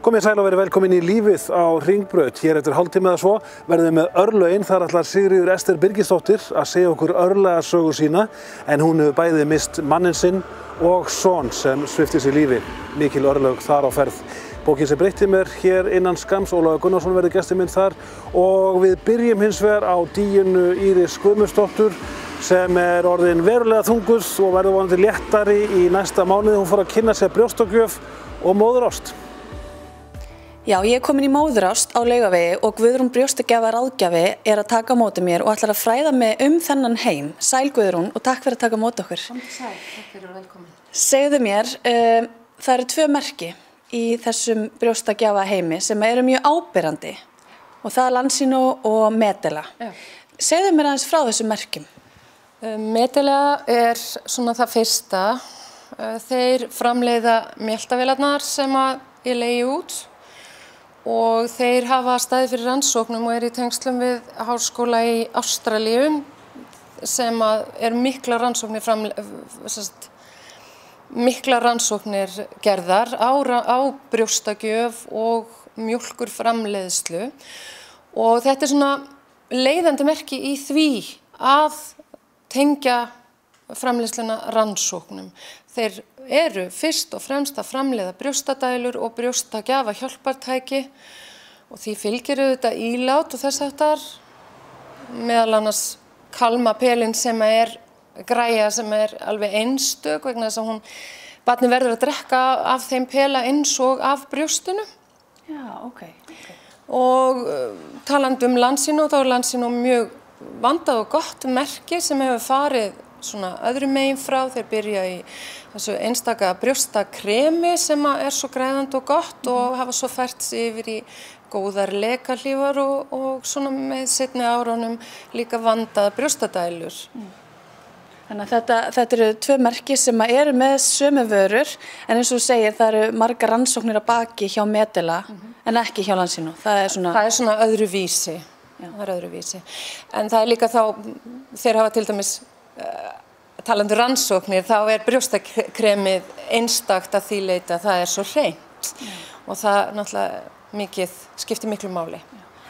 Komið sæl og verið velkomin í lífið á Hringbraut. Hér eftir hálftíma eða svo verðum við með örlögin. Þar ætlar Sigríður Ester Birgisdóttir að segja okkur örlagasögu sína, en hún hefur bæði mist manninn sinn og son sem svipti sig lífi. Mikil örlög þar á ferð. Bókin sem breytti mér hér innan skamms, Ólafur Gunnarsson verður gestur minn þar, og við byrjum hins vegar á Díönu Íris Guðmundsdóttur sem orðin verulega þunguð og verður vonandi léttari í næsta mánuði. Hún fór að kynna sér brjóstagjöf og móðurást. Já, ég komin í móðurást á Laugavegi og Guðrún brjóstagjafa ráðgjafi að taka á móti mér og ætlar að fræða mig þennan heim. Sæl Guðrún og takk fyrir að taka á móti okkur. Sæl, takk fyrir og velkomin. Segðu mér, það eru 2 merki í þessum brjóstagjafa heimi sem eru mjög áberandi og það er Lansino og Medela. Já. Segðu mér aðeins frá þessum merkjum. Medela er svona það fyrsta. Þeir framleiða mjöltavélarnar sem ég leigi út og þeir hafa staðið fyrir rannsóknum og í tengslum við háskóla í Ástralíu sem miklar rannsóknir gerðar á brjóstagjöf og mjólkurframleiðslu, og þetta er svona leiðandi merki í því að tengja framleiðsluna rannsóknum. Þeir eru fyrst og fremst að framleiða brjóstadælur og brjóstagjafa hjálpartæki og því fylgir auðvitað ílát og þess háttar, meðal annars kalmapelin sem græja sem alveg einstök vegna þess að barnið verður að drekka af þeim pela eins og af brjóstinu. Já, ok. Og talandi Lansino, þá Lansino mjög vandað og gott merki sem hefur farið svona öðrum megin frá. Þeir byrja í þessu einstaka brjóstakremi sem svo græðandi og gott og hafa svo fært sig yfir í góðar lekahlífar og svona með seinni árunum líka vandaða brjóstadælur. Þannig að þetta eru 2 merki sem eru með sömu vörur, en eins og þú segir það eru margar rannsóknir að baki hjá Medela en ekki hjá Lansino. Það er svona öðruvísi. Það er öðruvísi. En það er líka þá, þeir hafa til dæmis talandi rannsóknir, þá brjóstakremið einstakt að því leyti að það er svo hreint og það náttúrulega skiptir miklu máli.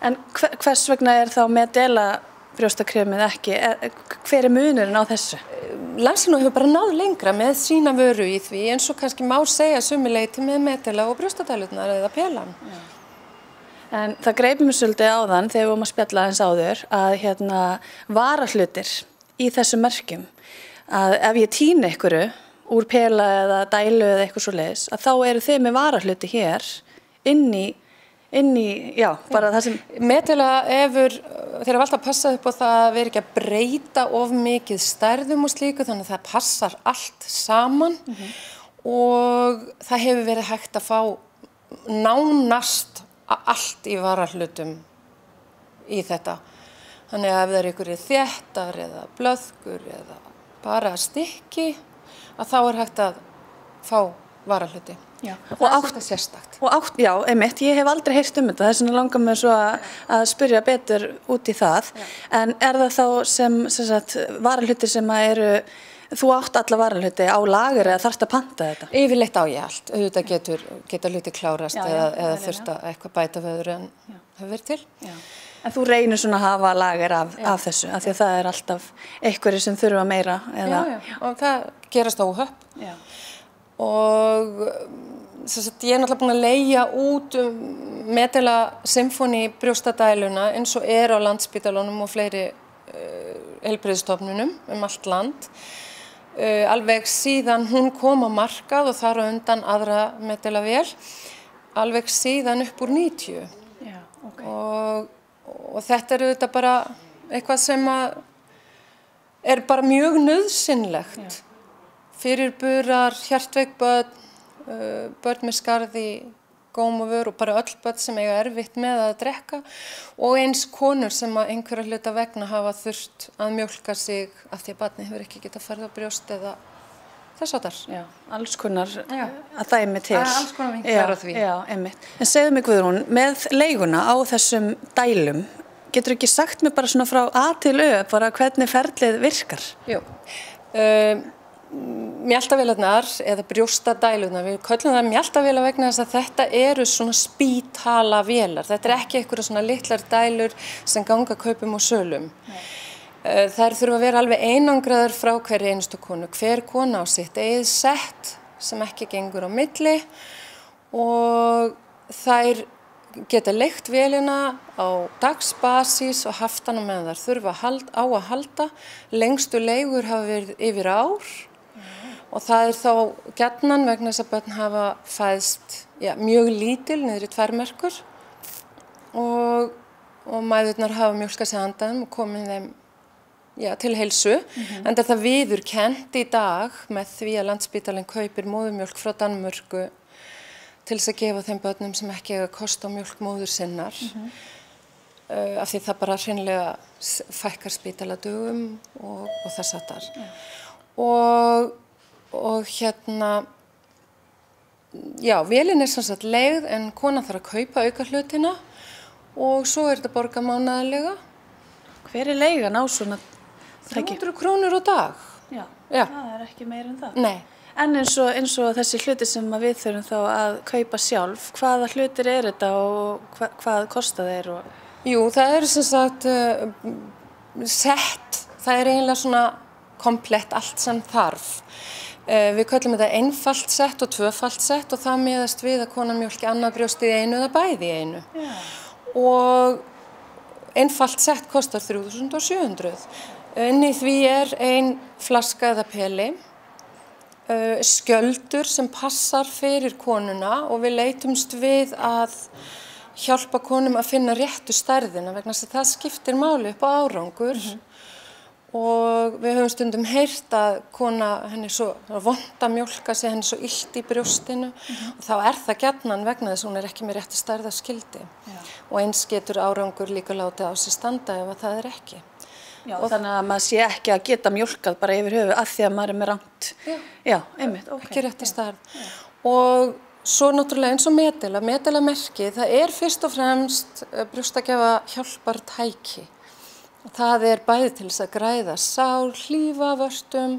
En hvers vegna þá Medela brjóstakremið ekki? Hver er munurinn á þessu? Lansino hefur bara náð lengra með sína vöru í því, eins og kannski má segja sumu-leyti með Medela og brjóstadælurnar eða pelan. Já. En það greip mig svolítið áðan þegar við vorum að spjalla aðeins áður að varahlutir í þessum merkjum, að ef ég tíni einhverju úr pela eða dælu eða eitthvað svoleiðis, að þá eru þið með varahluti hér inn í bara það sem Medela þeir hafa alltaf passað upp á það að vera ekki að breyta of mikið stærðum og slíku, þannig að það passar allt saman og það hefur verið hægt að fá nánast allt í varahlutum í þetta. Þannig að ef það einhverjir þéttar eða blöðkur eða bara stykki, að þá hægt að fá varahluti. Já. Og það er þetta sérstakt. Já, einmitt, ég hef aldrei heyrt þetta, þess vegna langar mig svo að spyrja betur út í það. Já. En það þá sem sagt, varahluti sem þú átt alla varahluti á lager eða þarft að panta þetta? Yfirleitt á ég allt. Auðvitað geta hluti klárast eða þurft að eitthvað bæta veður en hefur verið til. Já. En þú reynir svona að hafa lager af þessu, af því að það er alltaf einhverjir sem þurfa meira. Já, og það gerast óhöpp. Já. Og ég náttúrulega búin að leigja út Medela Symphony brjóstadæluna eins og á Landspítalanum og fleiri heilbrigðisstofnunum allt land. Alveg síðan hún kom á markað og þar á undan aðra Medela vél, alveg síðan upp úr 90. Já, ok. Og þetta auðvitað bara eitthvað sem bara mjög nauðsynlegt fyrir burar, hjartveik börn, börn með skarð í góm og vör og bara öll börn sem eiga erfitt með að drekka og eins konur sem einhverja hluta vegna hafa þurft að mjólka sig af því að barnið hefur ekki getað farið á brjóst eða þess áttar. Já, alls konar að dæmi til. Alls konar vinklar á því. Já, einmitt. En segðu mig Guðrún, með leiguna á þessum dælum, getur ekki sagt mér bara svona frá A til Ö, bara hvernig ferlið virkar? Jú. mjaltavélarnar eða brjóstadælunar, við köllum það mjaltavélar vegna þess að þetta eru svona spítalavélar. Þetta ekki einhverja svona litlar dælur sem ganga kaupum og sölum. Þær þurfa að vera alveg einangraðar frá hverri einustu konu. Hver kona á sitt eigið sett sem ekki gengur á milli og þær geta leigt vélina á dagsbasis og haft hana meðan þær þurfa á að halda. Lengstu leigur hafa verið yfir ár og það þá gjarnan vegna þess að börn hafa fæðst mjög lítil, niður í 2 merkur og mæðurnar hafa mjólkað sig handaðum og komið þeim til heilsu. En það viðurkennt í dag með því að Landspítalinn kaupir móðurmjólk frá Danmörku til þess að gefa þeim börnum sem ekki eiga kost á mjólk móður sinnar af því það bara hreinlega fækkar spítaladögum og þess háttar. Og vélin sem sagt leigð en konan þarf að kaupa auka hlutina og svo þetta borgað mánaðarlega. Hver leigan á svona tæki? 300 krónur á dag. Já, það ekki meira en það. Nei. En eins og þessi hluti sem við þurfum þá að kaupa sjálf, hvaða hlutir þetta og hvað kosta þeir? Jú, það sem sagt sett, það eiginlega svona komplett allt sem þarf. Við köllum þetta einfalt sett og tvöfalt sett og það miðast við að konan mjólki annað brjóstið í einu eða bæði í einu. Já. Og einfalt sett kostar 3.700. Inni því ein flaska eða peli. Skjöldur sem passar fyrir konuna og við leitumst við að hjálpa konum að finna réttu stærðina vegna þess að það skiptir máli upp á árangur og við höfum stundum heyrt að kona, henni svo vont að mjólka sig, henni svo illt í brjóstinu og þá það gjarnan vegna þess að hún ekki með réttu stærðarskildi og eins getur árangur líka látið á sig standa ef það ekki. Já, þannig að maður sé ekki að geta mjólkað bara yfir höfuð af því að maður með rangt. Já, einmitt. Ekki rétta stærð. Og svo náttúrulega eins og Medela-merkið, það fyrst og fremst brjóstagjafa hjálpartæki. Það bæði til þess að græða sár, hlífa vörtum,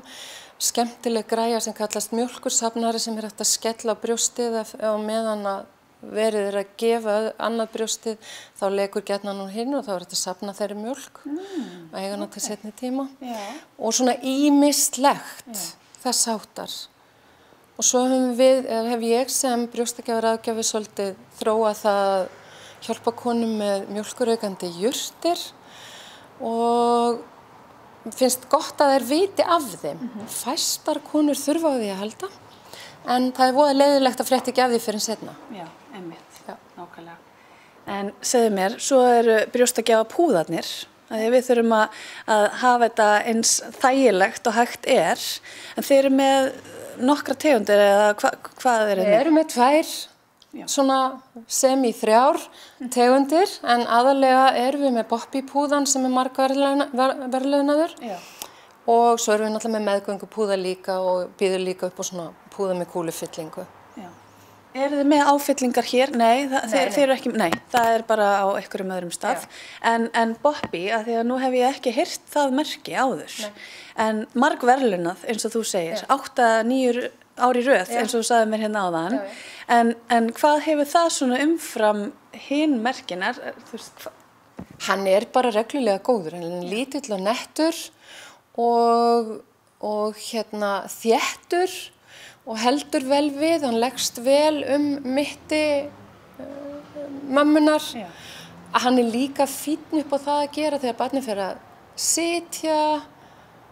skemmtileg græja sem kallast mjólkursafnari sem hægt að skella á brjóstið á meðan að verið að gefa annað brjóstið, þá lekur gjarnan hún hinn og þá þetta að safna þeirri mjólk og eiga hana til seinni tíma. Og svona ýmislegt þess háttar. Og svo hef ég sem brjóstagjafaraðgjafi svolítið þróað það að hjálpa konum með mjólkuraukandi jurtir og finnst gott að þær viti af þeim. Fæstar konur þurfa á því að halda. En það voða leiðilegt að frétta ekki af því fyrir seinna. Já, einmitt, nákvæmlega. En segðu mér, svo brjóstagjafa púðarnir, að við þurfum að hafa þetta eins þægilegt og hægt en þeir með nokkra tegundir eða hvað þetta? Við erum með 2, svona semi-3 tegundir, en aðalega erum við með Bobbi-púðan sem margverðlaunaður. Og svo erum við náttúrulega með meðgöngupúða líka og býður líka upp á svona púða með kúlufyllingu. Já. Eru þið með áfyllingar hér? Nei, þeir eru ekki, það bara á einhverjum öðrum stað. En Bobbi, af því að nú hef ég ekki heyrt það merki áður. En margverðlaunað, eins og þú segir, 8-9 ár í röð, eins og þú sagði mér hérna áðan. En hvað hefur það svona umfram hinn merkin? Hann bara reglulega góður, hann lítill og nettur. Og þéttur og heldur vel við, hann leggst vel mitti mömmunar. Hann líka fínn upp á það að gera þegar barnið fer að sitja.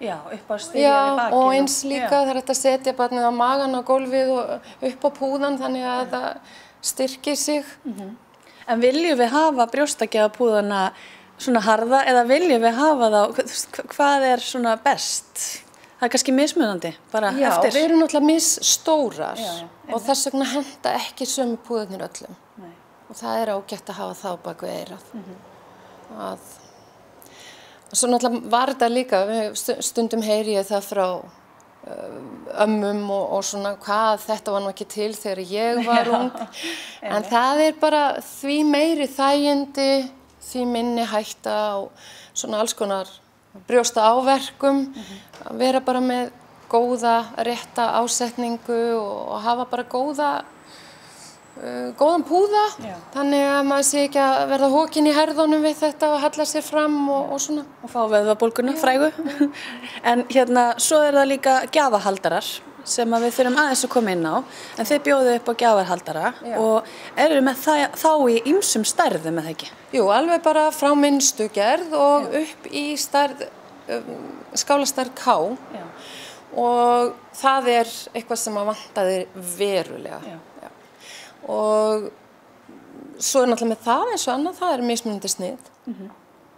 Já, upp á stíðan í bakinu. Og eins líka þegar þetta setja barnið á magan á gólfið og upp á púðan þannig að það styrkir sig. En viljum við hafa brjóstagjafapúðana svona harða eða viljum við hafa þá, hvað svona best? Það kannski mismunandi, bara eftir. Já, við erum náttúrulega misstórar og þess vegna henta ekki sömu púðarnir öllum. Og það ágætt að hafa það á bak við eyrað. Svo náttúrulega var þetta líka, stundum heyri ég það frá ömmum og svona hvað þetta var nú ekki til þegar ég var ung. En það bara því meiri þægindi, því minni hætta og svona alls konar brjósta áverkum, að vera bara með góða, rétta ásetningu og hafa bara góðan púða. Þannig að maður sé ekki að verða hokin í herðunum við þetta og halla sér fram og svona. Og fá vöðvabólguna frægu. En svo það líka gjafahaldarar sem við þurfum aðeins að koma inn á. En þið bjóðu upp á gjafahaldara og eru með þá í ýmsum stærðum, eða ekki? Jú, alveg bara frá minnstu gerð og upp í skálastærð K. Já. Og það eitthvað sem að vantaði verulega. Já. Og svo náttúrulega með það eins og annað, það mismunandi snið.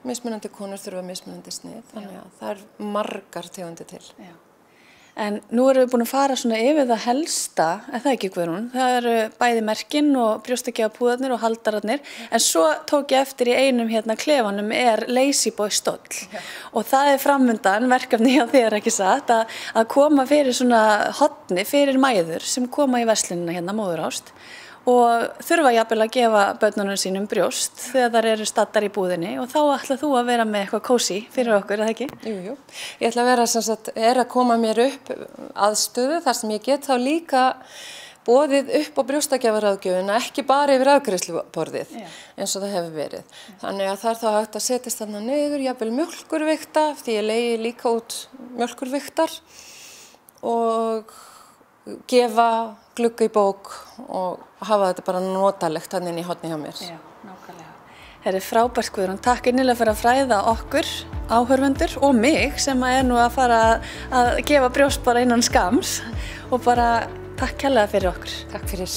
Mismunandi konur þurfa mismunandi snið, þannig að það margar tegundir til. Já. En nú erum við búin að fara svona yfir það helsta, það ekki Guðrún, það eru bæði merkin og brjóstagjafapúðarnir og haldararnir, en svo tók ég eftir í einum klefanum Lazy Boy stóll. Og það framundan verkefni hjá þér, ekki satt, að koma fyrir svona hotni fyrir mæður sem koma í verslunina Móðurást og þurfa jafnvel að gefa börnunum sínum brjóst þegar þær eru staddar í búðinni og þá ætlar þú að vera með eitthvað kósí fyrir okkur, eða ekki? Jú. Ég ætla að vera að koma mér upp aðstöðu þar sem ég get þá líka boðið upp á brjóstakjafaráðgjöfina, ekki bara yfir afgreiðsluborðið eins og það hefur verið. Þannig að það þá hægt að setjast þarna niður, jafnvel mjólkurvikta, því ég leiði líka út mjólkurviktar og gefa glugga í bók og hafa þetta bara notalegt þannig inn í horni hjá mér. Já, nákvæmlega. Það frábært Guðrún, takk innilega fyrir að fræða okkur, áhorfendur og mig sem nú að fara að gefa brjóst bara innan skams og bara takk kærlega fyrir okkur. Takk fyrir.